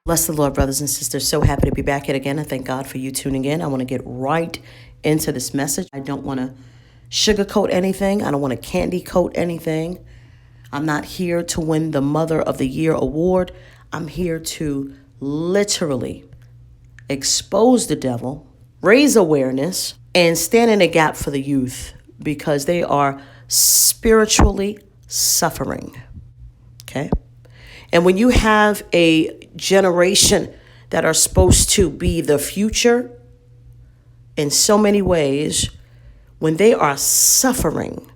Bless the Lord, brothers and sisters. So happy to be back yet again. I thank God for you tuning in. I want to get right into this message. I don't want to sugarcoat anything. I don't want to candy coat anything. I'm not here to win the Mother of the Year award. I'm here to literally expose the devil, raise awareness, and stand in a gap for the youth because they are spiritually suffering. Okay? And when you have a generation that are supposed to be the future in so many ways, when they are suffering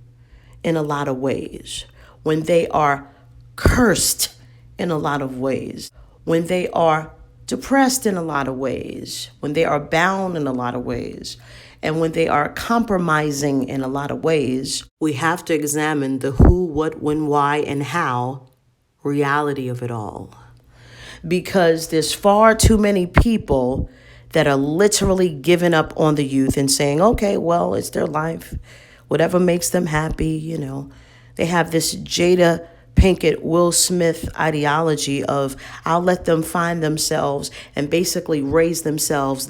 in a lot of ways, when they are cursed in a lot of ways, when they are depressed in a lot of ways, when they are bound in a lot of ways, and when they are compromising in a lot of ways, we have to examine the who, what, when, why, and how reality of it all. Because there's far too many people that are literally giving up on the youth and saying, okay, well, it's their life, whatever makes them happy. They have this Jada Pinkett, Will Smith ideology of I'll let them find themselves and basically raise themselves,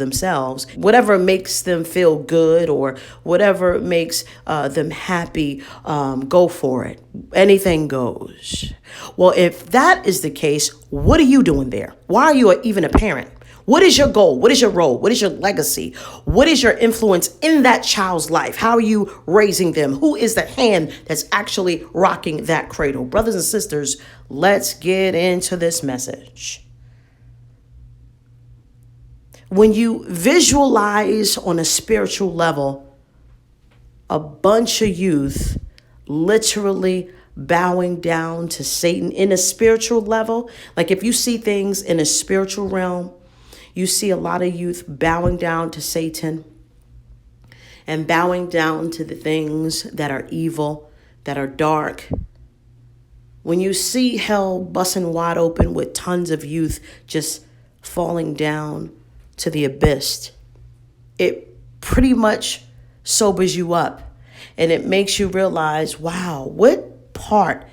whatever makes them feel good or whatever makes them happy, go for it. Anything goes. Well, if that is the case, what are you doing there? Why are you even a parent? What is your goal? What is your role? What is your legacy? What is your influence in that child's life? How are you raising them? Who is the hand that's actually rocking that cradle? Brothers and sisters, let's get into this message. When you visualize on a spiritual level, a bunch of youth literally bowing down to Satan in a spiritual level, like if you see things in a spiritual realm, you see a lot of youth bowing down to Satan and bowing down to the things that are evil, that are dark. When you see hell busting wide open with tons of youth just falling down to the abyss, it pretty much sobers you up and it makes you realize, wow, what part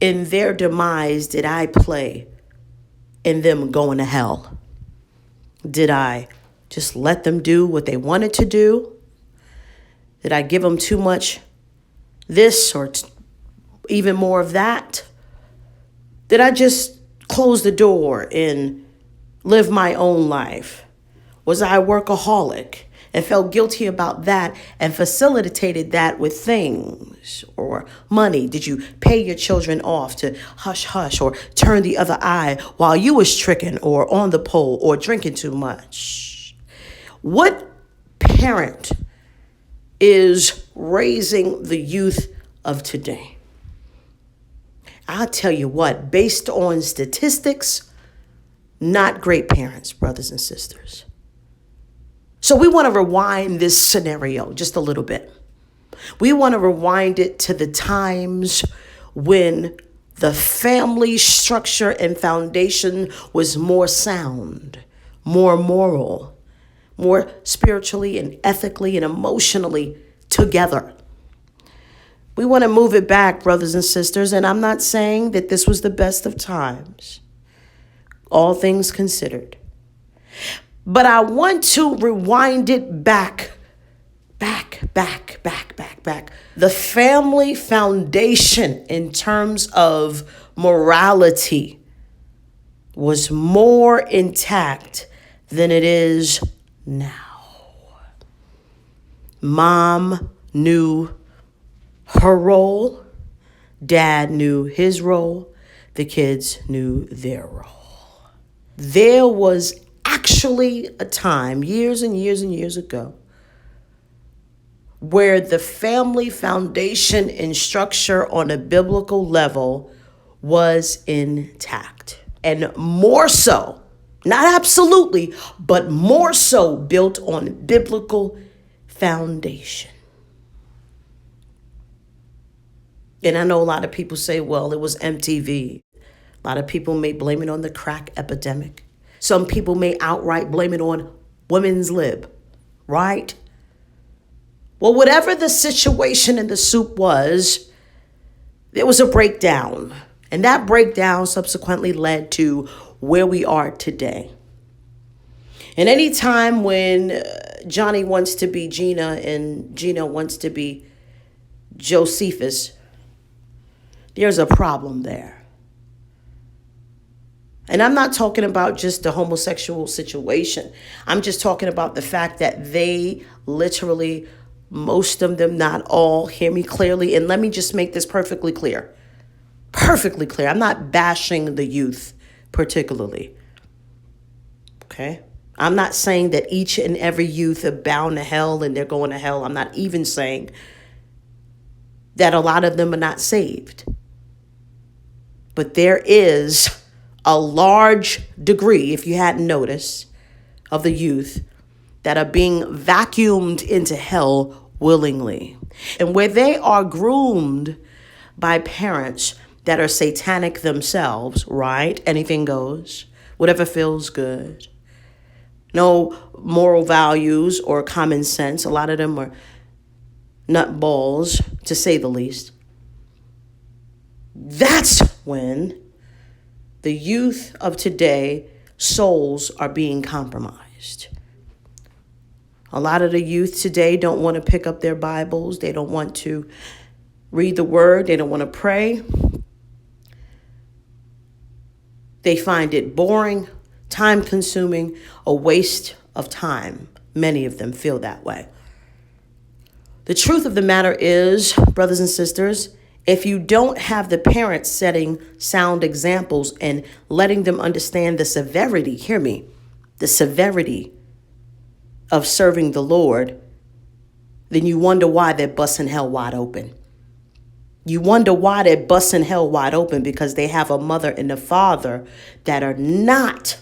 in their demise did I play in them going to hell? Did I just let them do what they wanted to do? Did I give them too much this or even more of that? Did I just close the door and live my own life? Was I a workaholic and felt guilty about that and facilitated that with things or money? Did you pay your children off to hush hush or turn the other eye while you was tricking or on the pole or drinking too much? What parent is raising the youth of today? I'll tell you what, based on statistics, not great parents, brothers and sisters. So we want to rewind this scenario just a little bit. We want to rewind it to the times when the family structure and foundation was more sound, more moral, more spiritually and ethically and emotionally together. We want to move it back, brothers and sisters, and I'm not saying that this was the best of times, all things considered. But I want to rewind it back. The family foundation in terms of morality was more intact than it is now. Mom knew her role. Dad knew his role. The kids knew their role. There was actually a time, years and years and years ago, where the family foundation and structure on a biblical level was intact. And more so, not absolutely, but more so built on biblical foundation. And I know a lot of people say, well, it was MTV. A lot of people may blame it on the crack epidemic. Some people may outright blame it on women's lib, right? Well, whatever the situation in the soup was, there was a breakdown. And that breakdown subsequently led to where we are today. And any time when Johnny wants to be Gina and Gina wants to be Josephus, there's a problem there. And I'm not talking about just the homosexual situation. I'm just talking about the fact that they literally, most of them, not all, hear me clearly. And let me just make this perfectly clear. Perfectly clear. I'm not bashing the youth particularly. Okay? I'm not saying that each and every youth are bound to hell and they're going to hell. I'm not even saying that a lot of them are not saved. But there is a large degree, if you hadn't noticed, of the youth that are being vacuumed into hell willingly. And where they are groomed by parents that are satanic themselves, right? Anything goes, whatever feels good. No moral values or common sense. A lot of them are nutballs, to say the least. That's when the youth of today, souls are being compromised. A lot of the youth today don't want to pick up their Bibles. They don't want to read the word. They don't want to pray. They find it boring, time-consuming, a waste of time. Many of them feel that way. The truth of the matter is, brothers and sisters, if you don't have the parents setting sound examples and letting them understand the severity, hear me, the severity of serving the Lord, then you wonder why they're busting hell wide open. You wonder why they're busting hell wide open, because they have a mother and a father that are not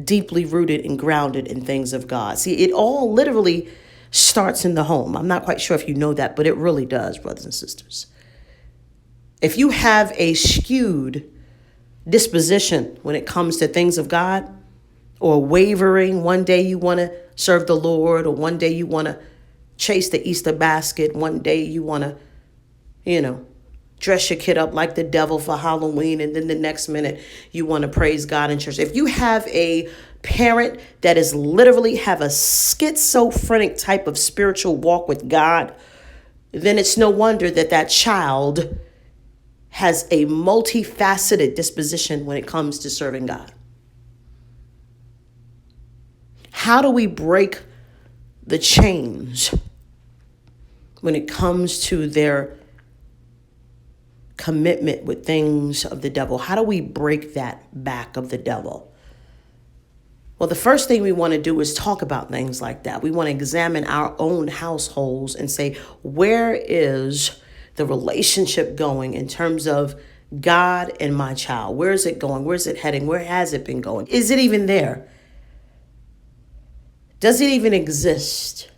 deeply rooted and grounded in things of God. See, it all literally starts in the home. I'm not quite sure if you know that, but it really does, brothers and sisters. If you have a skewed disposition when it comes to things of God, or wavering, one day you want to serve the Lord, or one day you want to chase the Easter basket, one day you want to, dress your kid up like the devil for Halloween, and then the next minute you want to praise God in church. If you have a parent that is literally have a schizophrenic type of spiritual walk with God, then it's no wonder that that child has a multifaceted disposition when it comes to serving God. How do we break the chains when it comes to their commitment with things of the devil? How do we break that back of the devil? Well, the first thing we want to do is talk about things like that. We want to examine our own households and say, where is the relationship going in terms of God and my child? Where is it going? Where is it heading? Where has it been going? Is it even there? Does it even exist?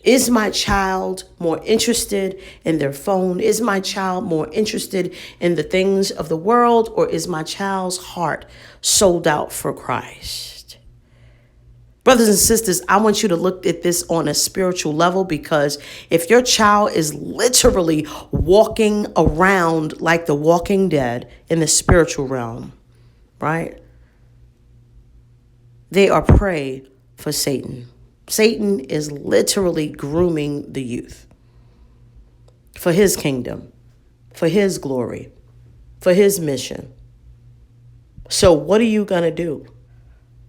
Is my child more interested in their phone? Is my child more interested in the things of the world? Or is my child's heart sold out for Christ? Brothers and sisters, I want you to look at this on a spiritual level, because if your child is literally walking around like the walking dead in the spiritual realm, right? They are prey for Satan. Satan is literally grooming the youth for his kingdom, for his glory, for his mission. So what are you going to do?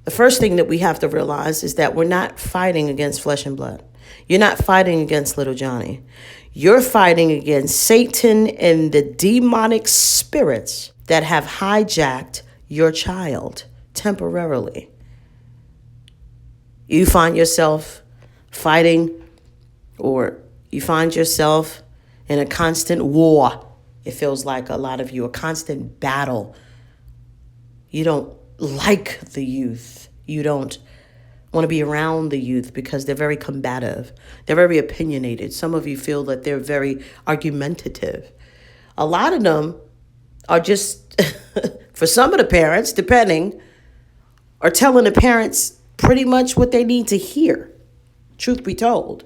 The first thing that we have to realize is that we're not fighting against flesh and blood. You're not fighting against little Johnny. You're fighting against Satan and the demonic spirits that have hijacked your child temporarily. You find yourself fighting, or you find yourself in a constant war. It feels like a lot of you, a constant battle. You don't like the youth. You don't want to be around the youth because they're very combative. They're very opinionated. Some of you feel that they're very argumentative. A lot of them are just, for some of the parents, depending, are telling the parents pretty much what they need to hear. Truth be told.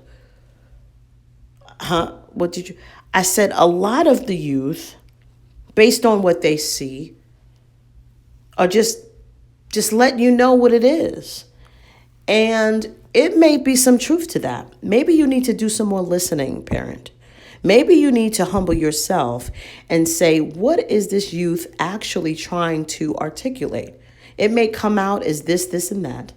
What did you? I said a lot of the youth, based on what they see, or just letting you know what it is. And it may be some truth to that. Maybe you need to do some more listening, parent. Maybe you need to humble yourself and say, what is this youth actually trying to articulate? It may come out as this, and that.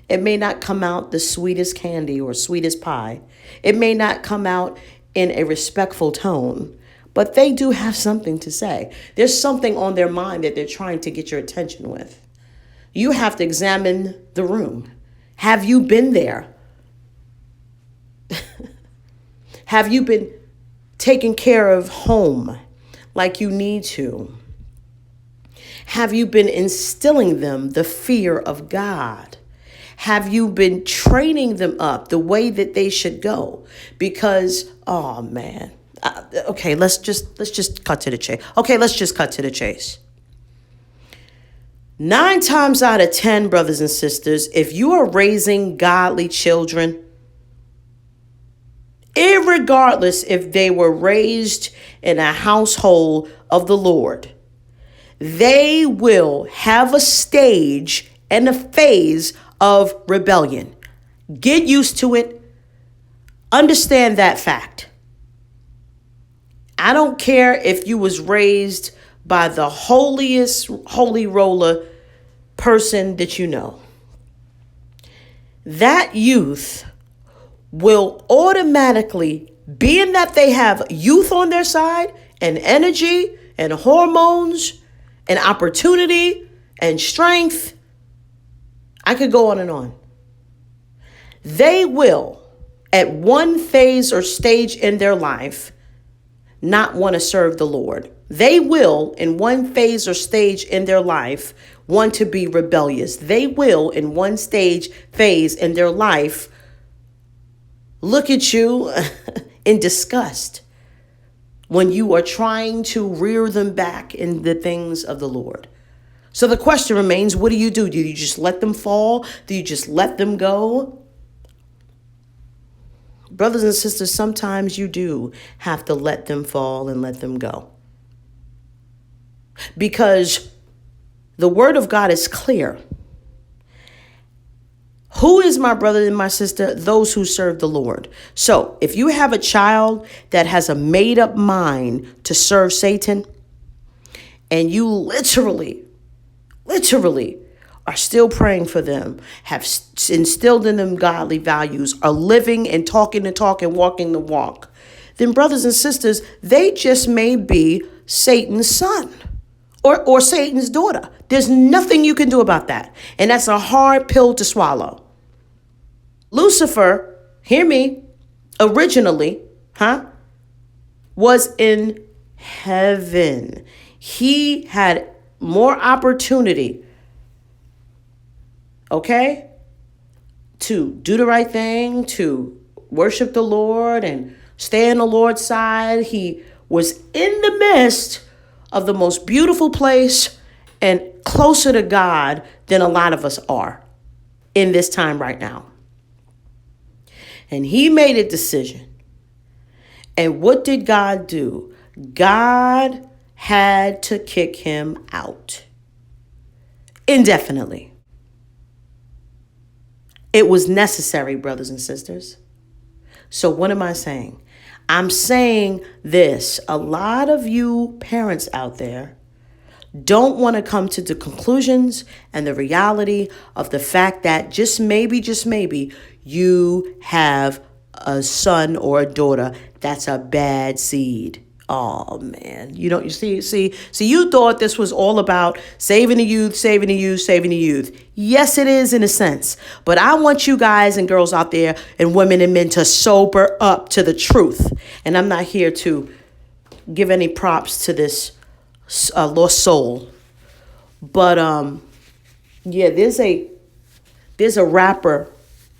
It may not come out the sweetest candy or sweetest pie. It may not come out in a respectful tone, but they do have something to say. There's something on their mind that they're trying to get your attention with. You have to examine the room. Have you been there? Have you been taking care of home like you need to? Have you been instilling them the fear of God? Have you been training them up the way that they should go? Because, oh man, okay, let's just cut to the chase. Okay, let's just cut to the chase. 9 times out of 10, brothers and sisters, if you are raising godly children, irregardless if they were raised in a household of the Lord, they will have a stage and a phase of rebellion. Get used to it. Understand that fact. I don't care if you was raised by the holiest holy roller person that you know. That youth will automatically, being that they have youth on their side and energy and hormones and opportunity and strength, I could go on and on. They will, at one phase or stage in their life, not want to serve the Lord. They will, in one phase or stage in their life, want to be rebellious. They will, in one phase in their life, look at you in disgust when you are trying to rear them back in the things of the Lord. So the question remains, what do? Do you just let them fall? Do you just let them go? Brothers and sisters, sometimes you do have to let them fall and let them go. Because the word of God is clear. Who is my brother and my sister? Those who serve the Lord. So if you have a child that has a made up mind to serve Satan, and you literally are still praying for them, have instilled in them godly values, are living and talking the talk and walking the walk, then brothers and sisters, they just may be Satan's son or Satan's daughter. There's nothing you can do about that. And that's a hard pill to swallow. Lucifer, hear me, originally, was in heaven. He had more opportunity, okay, to do the right thing, to worship the Lord and stay on the Lord's side. He was in the midst of the most beautiful place and closer to God than a lot of us are in this time right now. And he made a decision. And what did God do? God had to kick him out indefinitely. It was necessary, brothers and sisters. So what am I saying? I'm saying this. A lot of you parents out there don't want to come to the conclusions and the reality of the fact that just maybe, you have a son or a daughter that's a bad seed. Oh man, you see, you thought this was all about saving the youth. Yes, it is in a sense, but I want you guys and girls out there and women and men to sober up to the truth. And I'm not here to give any props to this lost soul, but yeah, there's a rapper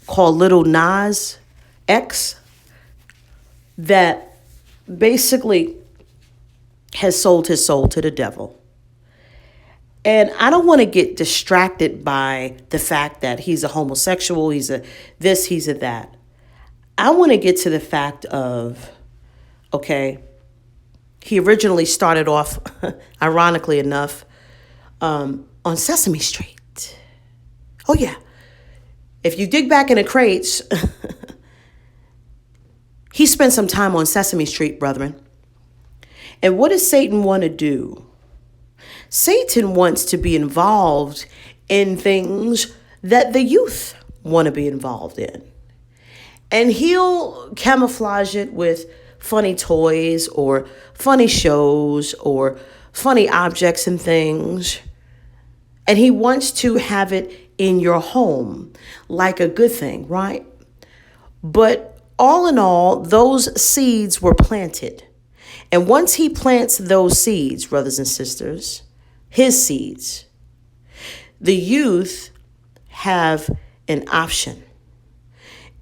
called Lil Nas X that basically has sold his soul to the devil. And I don't want to get distracted by the fact that he's a homosexual, he's a this, he's a that. I want to get to the fact of, okay, he originally started off, ironically enough, on Sesame Street. Oh, yeah. If you dig back in the crates, he spent some time on Sesame Street, brethren. And what does Satan want to do? Satan wants to be involved in things that the youth want to be involved in. And he'll camouflage it with funny toys or funny shows or funny objects and things. And he wants to have it in your home like a good thing, right? But all in all, those seeds were planted. And once he plants those seeds, brothers and sisters, his seeds, the youth have an option.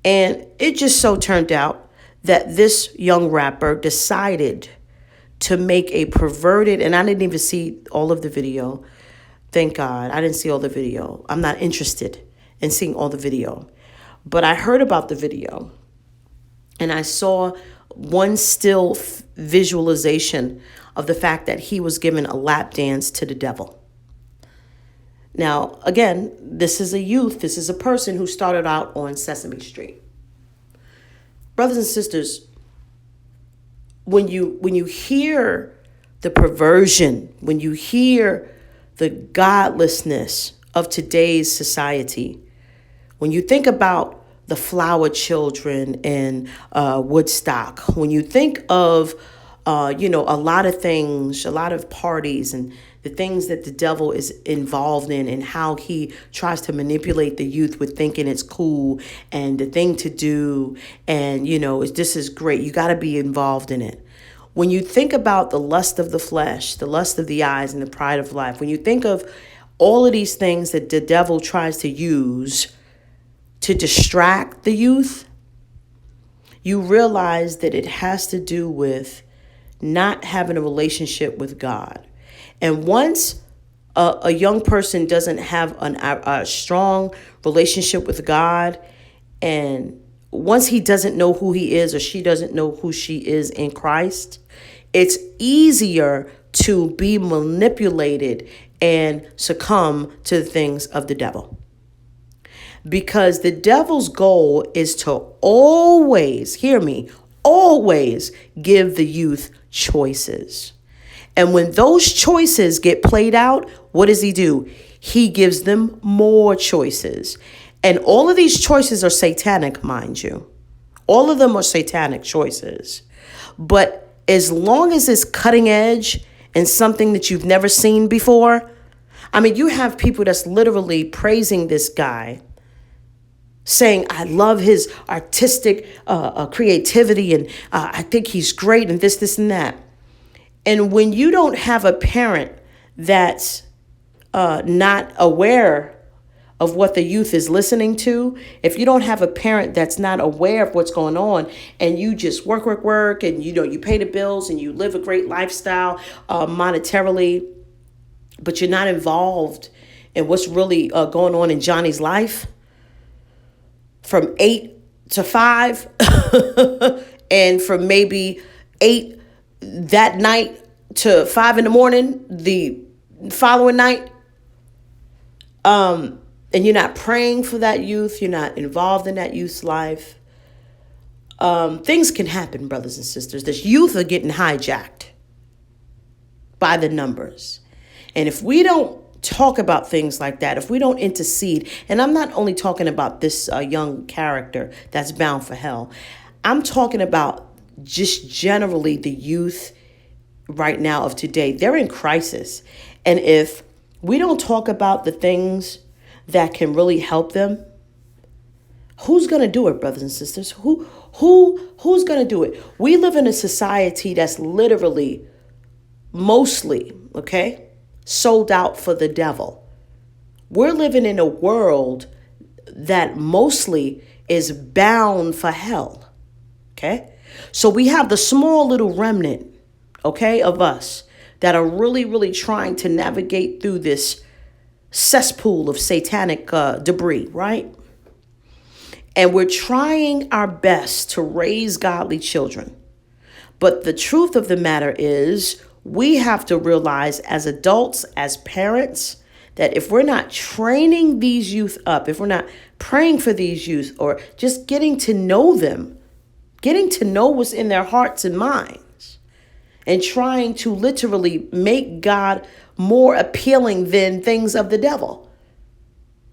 And it just so turned out that this young rapper decided to make a perverted, and I didn't even see all of the video. Thank God, I didn't see all the video. I'm not interested in seeing all the video. But I heard about the video, and I saw one still visualization of the fact that he was giving a lap dance to the devil. Now, again, this is a youth. This is a person who started out on Sesame Street. Brothers and sisters, when you hear the perversion, when you hear the godlessness of today's society, when you think about the flower children in Woodstock, when you think of a lot of things, a lot of parties and the things that the devil is involved in and how he tries to manipulate the youth with thinking it's cool and the thing to do. And, this is great. You got to be involved in it. When you think about the lust of the flesh, the lust of the eyes, and the pride of life, when you think of all of these things that the devil tries to use to distract the youth, you realize that it has to do with not having a relationship with God. And once a young person doesn't have a strong relationship with God, and once he doesn't know who he is or she doesn't know who she is in Christ, it's easier to be manipulated and succumb to the things of the devil. Because the devil's goal is to always, hear me, always give the youth choices. And when those choices get played out, what does he do? He gives them more choices. And all of these choices are satanic, mind you. All of them are satanic choices. But as long as it's cutting edge and something that you've never seen before, you have people that's literally praising this guy, saying, I love his artistic creativity and I think he's great and this, and that. And when you don't have a parent that's not aware of what the youth is listening to, if you don't have a parent that's not aware of what's going on and you just work and you pay the bills and you live a great lifestyle monetarily, but you're not involved in what's really going on in Johnny's life from 8 to 5 and from maybe 8 that night to 5 in the morning the following night, and you're not praying for that youth, you're not involved in that youth's life, things can happen, brothers and sisters. This youth are getting hijacked by the numbers. And if we don't talk about things like that, if we don't intercede, and I'm not only talking about this young character that's bound for hell, I'm talking about just generally the youth right now of today. They're in crisis. And if we don't talk about the things that can really help them, who's going to do it, brothers and sisters? Who's going to do it? We live in a society that's literally mostly, sold out for the devil. We're living in a world that mostly is bound for hell. So we have the small little remnant, of us that are really, really trying to navigate through this cesspool of satanic debris, right? And we're trying our best to raise godly children. But the truth of the matter is, we have to realize as adults, as parents, that if we're not training these youth up, if we're not praying for these youth or just getting to know them, getting to know what's in their hearts and minds, and trying to literally make God more appealing than things of the devil.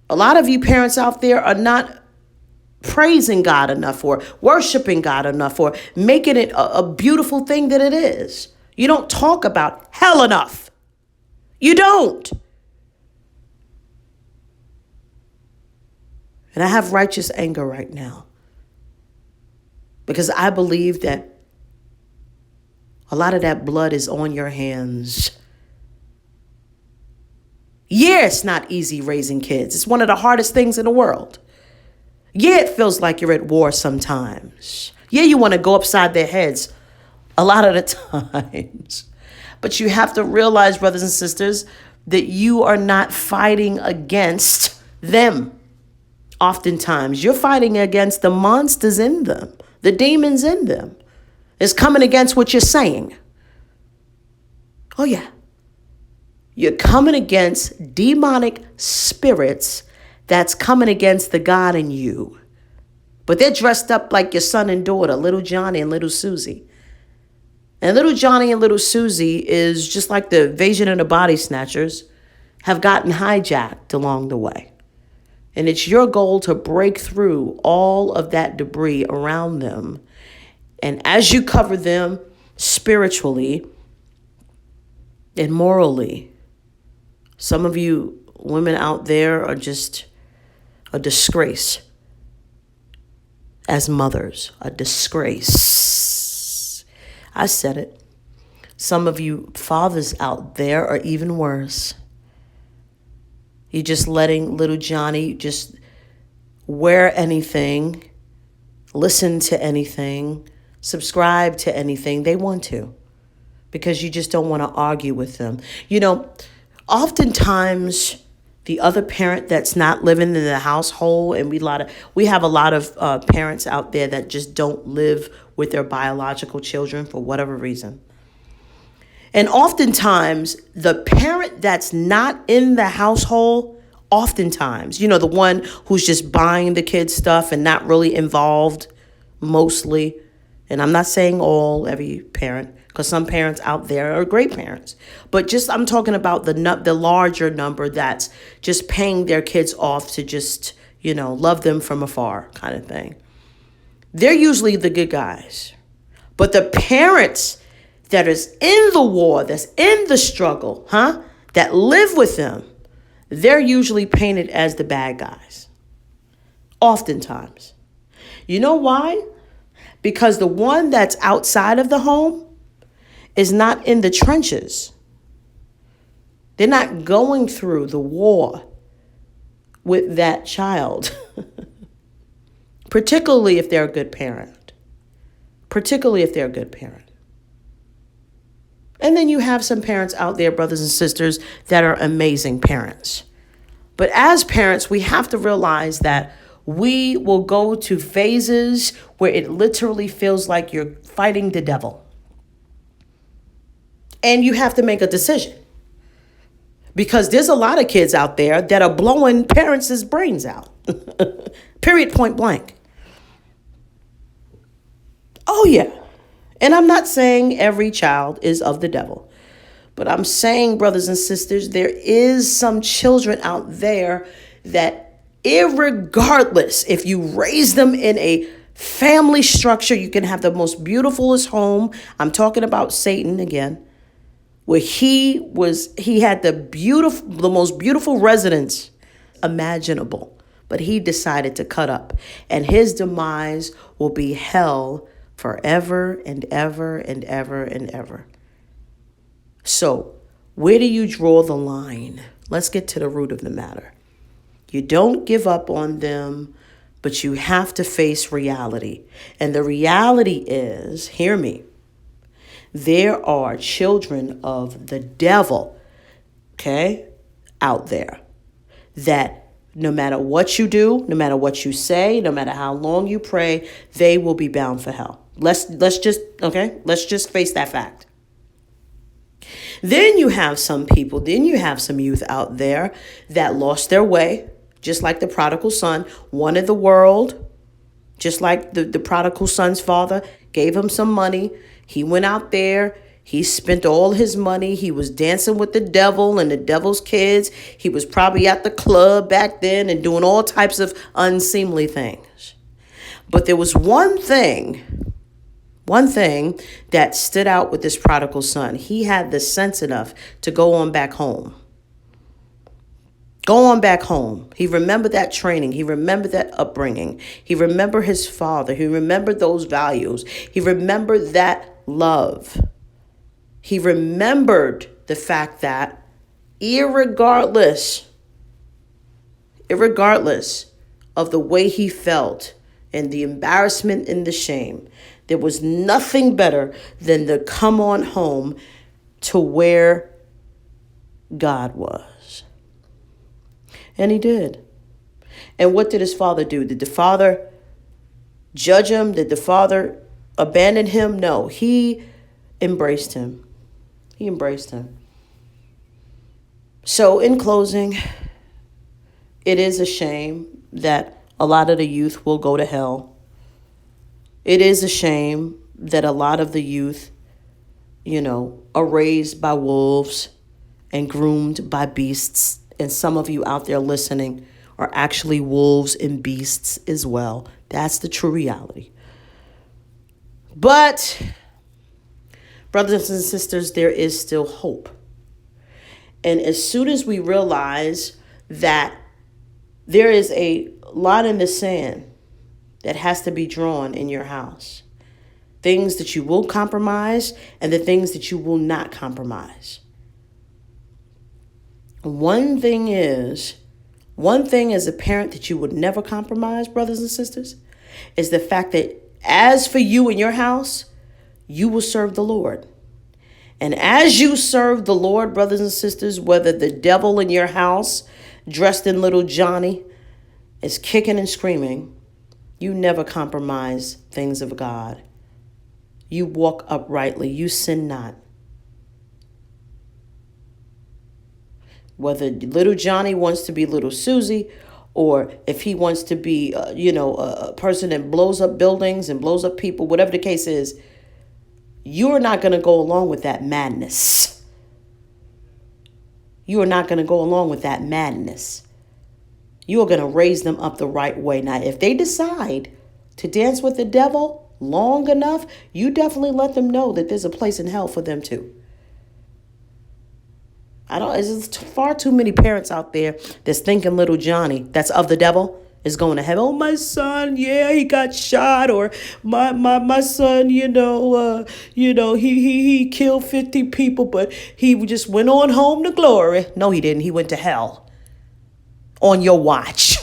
A lot of you parents out there are not praising God enough or worshiping God enough or making it a beautiful thing that it is. You don't talk about hell enough. You don't. And I have righteous anger right now because I believe that a lot of that blood is on your hands. Yeah, it's not easy raising kids. It's one of the hardest things in the world. Yeah, it feels like you're at war sometimes. Yeah, you want to go upside their heads a lot of the times. But you have to realize, brothers and sisters, that you are not fighting against them. Oftentimes, you're fighting against the monsters in them, the demons in them. It's coming against what you're saying. Oh, yeah. You're coming against demonic spirits that's coming against the God in you. But they're dressed up like your son and daughter, little Johnny and little Susie. And little Johnny and little Susie is just like the invasion of the body snatchers have gotten hijacked along the way. And it's your goal to break through all of that debris around them. And as you cover them spiritually and morally, some of you women out there are just a disgrace as mothers, a disgrace. I said it. Some of you fathers out there are even worse. You're just letting little Johnny just wear anything, listen to anything, subscribe to anything they want to, because you just don't want to argue with them. You know, oftentimes the other parent that's not living in the household, and we have a lot of parents out there that just don't live with their biological children for whatever reason. And oftentimes the parent that's not in the household, oftentimes, you know, the one who's just buying the kids stuff and not really involved mostly. And I'm not saying every parent, because some parents out there are great parents. But just I'm talking about the larger number that's just paying their kids off to just, you know, love them from afar kind of thing. They're usually the good guys. But the parents that is in the war, that's in the struggle, that live with them, they're usually painted as the bad guys. Oftentimes. You know why? Because the one that's outside of the home is not in the trenches. They're not going through the war with that child. Particularly if they're a good parent. And then you have some parents out there, brothers and sisters, that are amazing parents. But as parents, we have to realize that we will go to phases where it literally feels like you're fighting the devil. And you have to make a decision. Because there's a lot of kids out there that are blowing parents' brains out. Period, point blank. Oh, yeah. And I'm not saying every child is of the devil. But I'm saying, brothers and sisters, there is some children out there that irregardless, if you raise them in a family structure, you can have the most beautifulest home. I'm talking about Satan again, where he had the most beautiful residence imaginable. But he decided to cut up. And his demise will be hell forever and ever and ever and ever. So, where do you draw the line? Let's get to the root of the matter. You don't give up on them, but you have to face reality. And the reality is, hear me, there are children of the devil, out there that no matter what you do, no matter what you say, no matter how long you pray, they will be bound for hell. Let's just face that fact. Then you have some people, then you have some youth out there that lost their way, just like the prodigal son, wanted the world, just like the prodigal son's father gave him some money. He went out there. He spent all his money. He was dancing with the devil and the devil's kids. He was probably at the club back then and doing all types of unseemly things. But there was one thing that stood out with this prodigal son. He had the sense enough to go on back home. Go on back home. He remembered that training. He remembered that upbringing. He remembered his father. He remembered those values. He remembered that love. He remembered the fact that irregardless of the way he felt and the embarrassment and the shame, there was nothing better than to come on home to where God was. And he did. And what did his father do? Did the father judge him? Did the father abandon him? No, he embraced him. He embraced him. So in closing, it is a shame that a lot of the youth will go to hell. It is a shame that a lot of the youth, are raised by wolves and groomed by beasts. And some of you out there listening are actually wolves and beasts as well. That's the true reality. But, brothers and sisters, there is still hope. And as soon as we realize that there is a line in the sand that has to be drawn in your house, things that you will compromise and the things that you will not compromise. One thing as a parent that you would never compromise, brothers and sisters, is the fact that as for you and your house, you will serve the Lord. And as you serve the Lord, brothers and sisters, whether the devil in your house, dressed in little Johnny, is kicking and screaming, you never compromise things of God. You walk uprightly. You sin not. Whether little Johnny wants to be little Susie, or if he wants to be, a person that blows up buildings and blows up people, whatever the case is, you're not going to go along with that madness. You are not going to go along with that madness. You are going to raise them up the right way. Now, if they decide to dance with the devil long enough, you definitely let them know that there's a place in hell for them too. There's far too many parents out there that's thinking little Johnny, that's of the devil, is going to heaven. Oh, my son, yeah, he got shot, or my son, he killed 50 people, but he just went on home to glory. No, he didn't. He went to hell on your watch.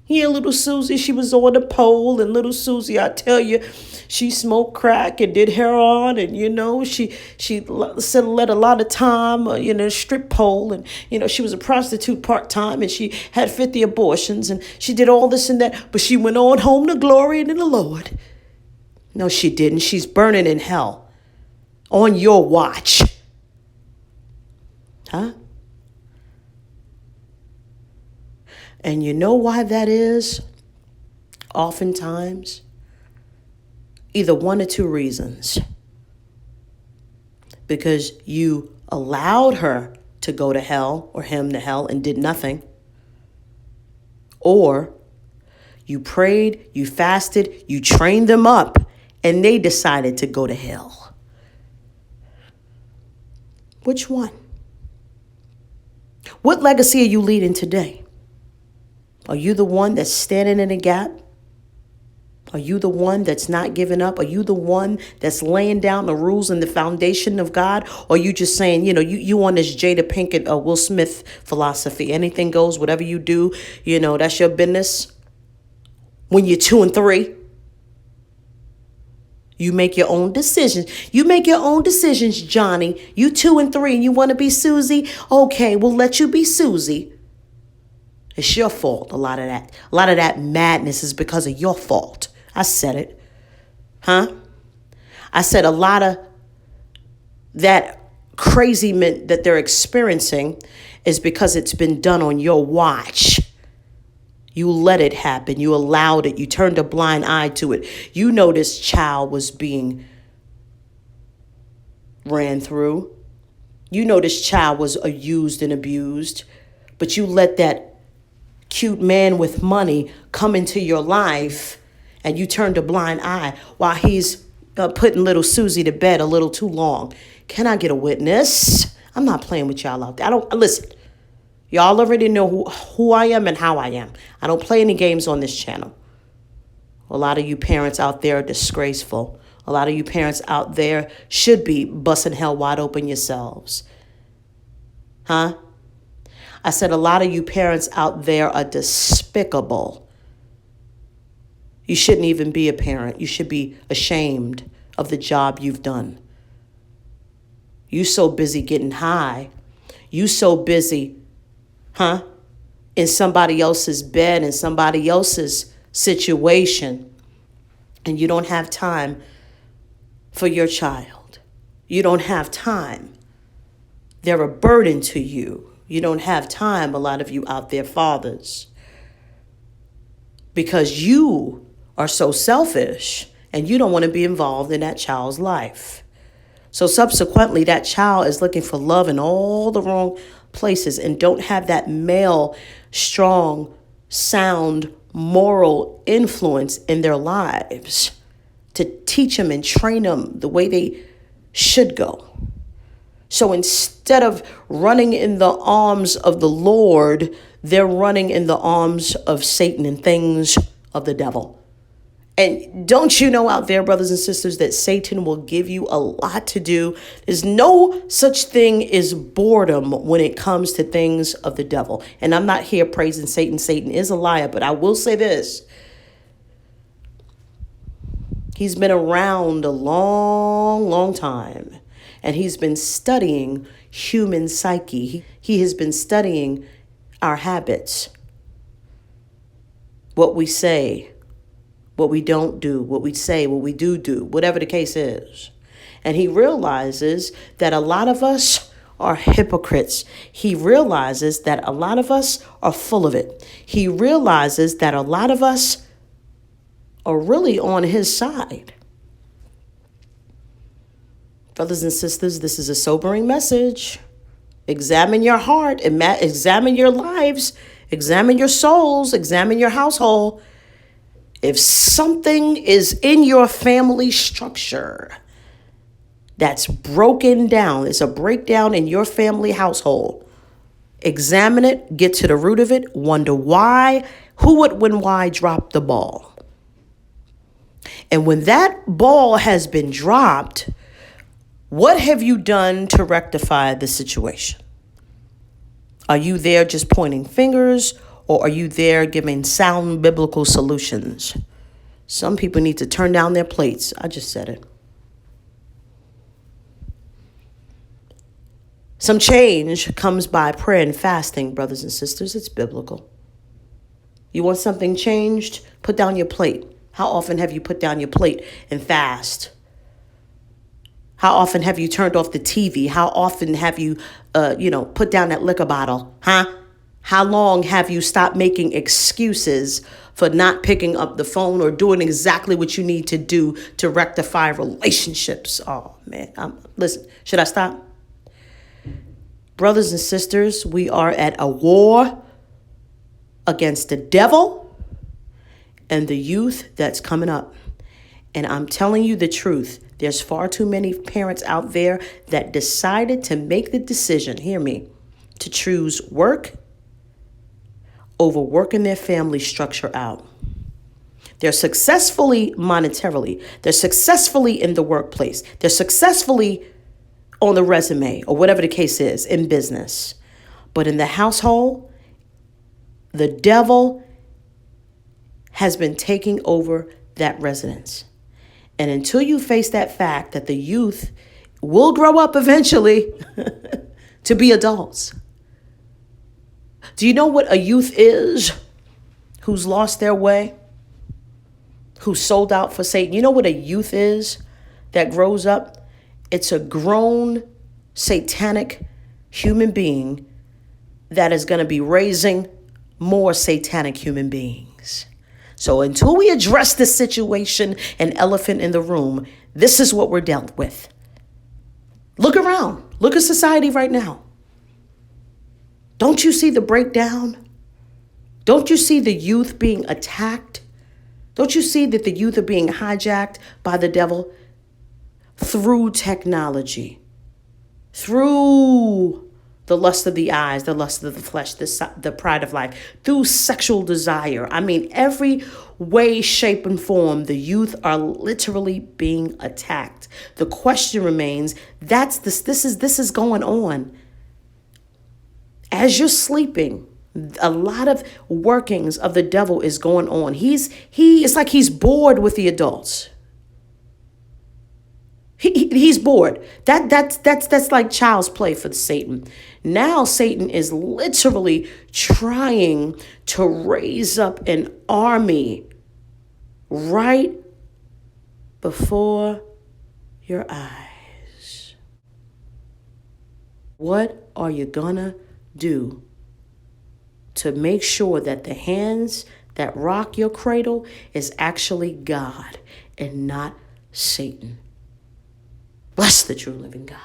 Yeah, little Susie, she was on the pole, and little Susie, I tell you, she smoked crack and did heroin, and she let a lot of time, strip pole, and she was a prostitute part-time, and she had 50 abortions, and she did all this and that, but she went on home to glory and in the Lord. No, she didn't. She's burning in hell on your watch. Huh? And you know why that is? Oftentimes, either one or two reasons. Because you allowed her to go to hell or him to hell and did nothing. Or you prayed, you fasted, you trained them up, and they decided to go to hell. Which one? What legacy are you leading today? Are you the one that's standing in a gap? Are you the one that's not giving up? Are you the one that's laying down the rules and the foundation of God? Or are you just saying, you on this Jada Pinkett Will Smith philosophy? Anything goes, whatever you do, that's your business. When you're 2 and 3, you make your own decisions. You make your own decisions, Johnny. You 2 and 3 and you want to be Susie? Okay, we'll let you be Susie. It's your fault, a lot of that. A lot of that madness is because of your fault. I said it. Huh? I said a lot of that craziness that they're experiencing is because it's been done on your watch. You let it happen. You allowed it. You turned a blind eye to it. You know this child was being ran through. You know this child was used and abused. But you let that cute man with money come into your life and you turned a blind eye while he's putting little Susie to bed a little too long. Can I get a witness? I'm not playing with y'all out there. Listen. Y'all already know who I am and how I am. I don't play any games on this channel. A lot of you parents out there are disgraceful. A lot of you parents out there should be busting hell wide open yourselves. Huh? I said a lot of you parents out there are despicable. You shouldn't even be a parent. You should be ashamed of the job you've done. You so busy getting high. You so busy in somebody else's bed, in somebody else's situation. And you don't have time for your child. You don't have time. They're a burden to you. You don't have time, a lot of you out there, fathers, because you are so selfish and you don't want to be involved in that child's life. So subsequently, that child is looking for love in all the wrong places and don't have that male, strong, sound, moral influence in their lives to teach them and train them the way they should go. So instead of running in the arms of the Lord, they're running in the arms of Satan and things of the devil. And don't you know out there, brothers and sisters, that Satan will give you a lot to do? There's no such thing as boredom when it comes to things of the devil. And I'm not here praising Satan. Satan is a liar, but I will say this. He's been around a long, long time, and he's been studying human psyche. He has been studying our habits, what we say, what we don't do, what we say, what we do, whatever the case is. And he realizes that a lot of us are hypocrites. He realizes that a lot of us are full of it. He realizes that a lot of us are really on his side. Brothers and sisters, this is a sobering message. Examine your heart, examine your lives, examine your souls, examine your household. If something is in your family structure that's broken down, it's a breakdown in your family household, examine it, get to the root of it, wonder why, who, what, when, why dropped the ball. And when that ball has been dropped, what have you done to rectify the situation? Are you there just pointing fingers? Or are you there giving sound biblical solutions? Some people need to turn down their plates. I just said it. Some change comes by prayer and fasting, brothers and sisters. It's biblical. You want something changed? Put down your plate. How often have you put down your plate and fast? How often have you turned off the TV? How often have you, put down that liquor bottle? How long have you stopped making excuses for not picking up the phone or doing exactly what you need to do to rectify relationships? Oh, man. Listen, should I stop? Brothers and sisters, we are at a war against the devil and the youth that's coming up. And I'm telling you the truth. There's far too many parents out there that decided to make the decision, hear me, to choose work over working their family structure out. They're successfully monetarily. They're successfully in the workplace. They're successfully on the resume or whatever the case is in business. But in the household, the devil has been taking over that residence. And until you face that fact that the youth will grow up eventually to be adults. Do you know what a youth is who's lost their way? Who's sold out for Satan? You know what a youth is that grows up? It's a grown, satanic human being that is going to be raising more satanic human beings. So until we address this situation, an elephant in the room, this is what we're dealt with. Look around. Look at society right now. Don't you see the breakdown? Don't you see the youth being attacked? Don't you see that the youth are being hijacked by the devil through technology, through the lust of the eyes, the lust of the flesh, the pride of life, through sexual desire? I mean, every way, shape, and form, the youth are literally being attacked. The question remains, this is going on. As you're sleeping, a lot of workings of the devil is going on. It's like he's bored with the adults. He's bored. That's like child's play for Satan. Now Satan is literally trying to raise up an army right before your eyes. What are you gonna do to make sure that the hands that rock your cradle is actually God and not Satan? Bless the true living God.